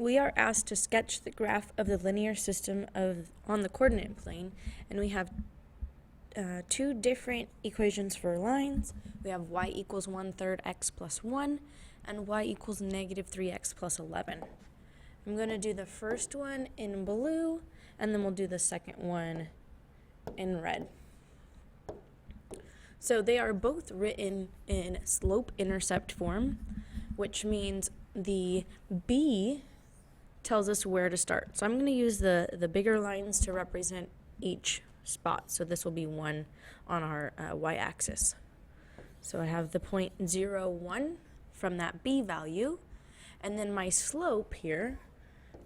we are asked to sketch the graph of the linear system on the coordinate plane, and we have two different equations for lines. We have y equals 1/3 x plus 1 and y equals negative 3x plus 11. I'm going to do the first one in blue, and then we'll do the second one in red. So they are both written in slope-intercept form, which means the B tells us where to start. So I'm going to use the bigger lines to represent each spot. So this will be 1 on our y-axis. So I have the point 0, 1 from that B value, and then my slope here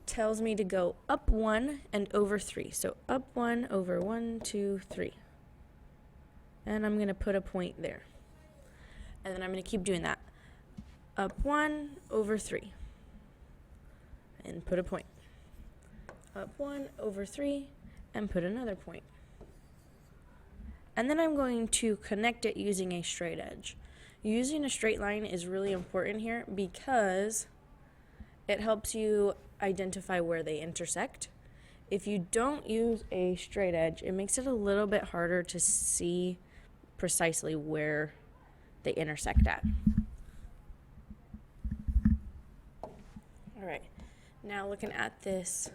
tells me to go up 1 and over 3. So up 1 over 1, 2, 3. And I'm going to put a point there. And then I'm going to keep doing that. Up 1 over 3. And put a point. Up 1 over 3 and put another point. And then I'm going to connect it using a straight edge. Using a straight line is really important here because it helps you identify where they intersect. If you don't use a straight edge, it makes it a little bit harder to see precisely where they intersect at. All right, now looking at this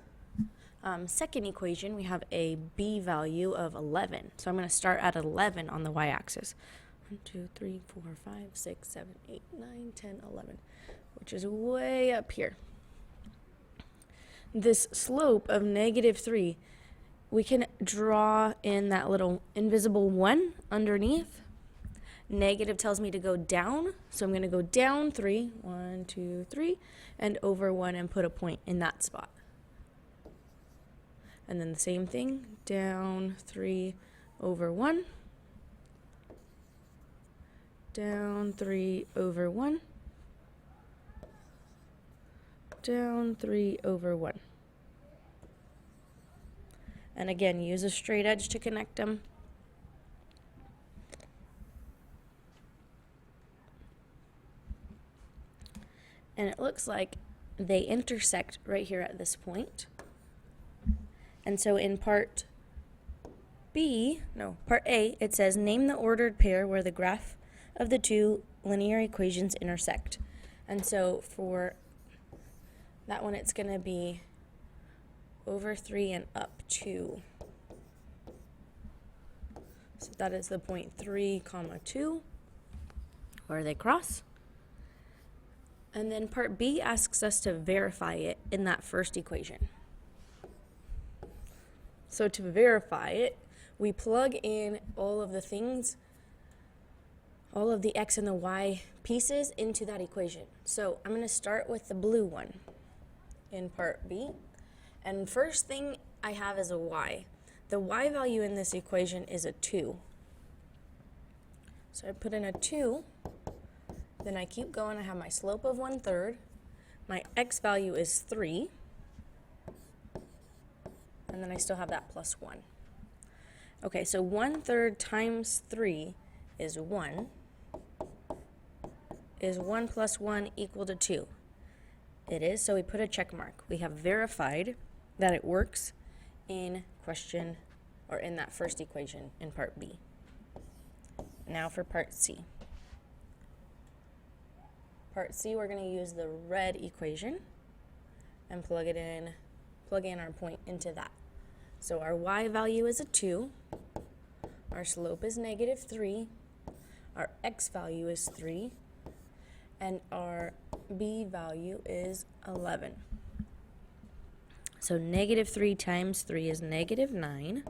second equation, we have a B value of 11. So I'm going to start at 11 on the y-axis. 1, 2, 3, 4, 5, 6, 7, 8, 9, 10, 11, which is way up here. This slope of negative 3, we can draw in that little invisible 1 underneath. Negative tells me to go down, so I'm going to go down 3, 1, 2, 3, and over 1 and put a point in that spot. And then the same thing, down 3 over 1, down 3 over 1, down 3 over 1. And again, use a straight edge to connect them. And it looks like they intersect right here at this point. And so in part A, it says name the ordered pair where the graph of the two linear equations intersect. And so for that one, it's going to be over 3 and up 2. So that is the point 3, 2, where they cross. And then part B asks us to verify it in that first equation. So to verify it, we plug in all of the things, all of the x and the y pieces into that equation. So I'm going to start with the blue one in part B. And first thing I have is a y. The y value in this equation is a 2. So I put in a 2. Then I keep going. I have my slope of 1/3. My x value is 3. And then I still have that plus 1. Okay, so 1/3 times 3 is 1. Is 1 plus 1 equal to 2? It is, so we put a check mark. We have verified that it works in question, or in that first equation in part B. Now for part C. Part C, we're going to use the red equation and plug in our point into that. So our y value is a 2, our slope is negative 3, our x value is 3, and our b value is 11. So negative 3 times 3 is negative 9,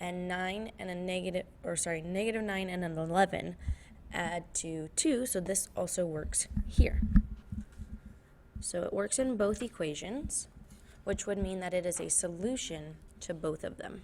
and negative 9 and an 11 add to 2, so this also works here. So it works in both equations, which would mean that it is a solution to both of them.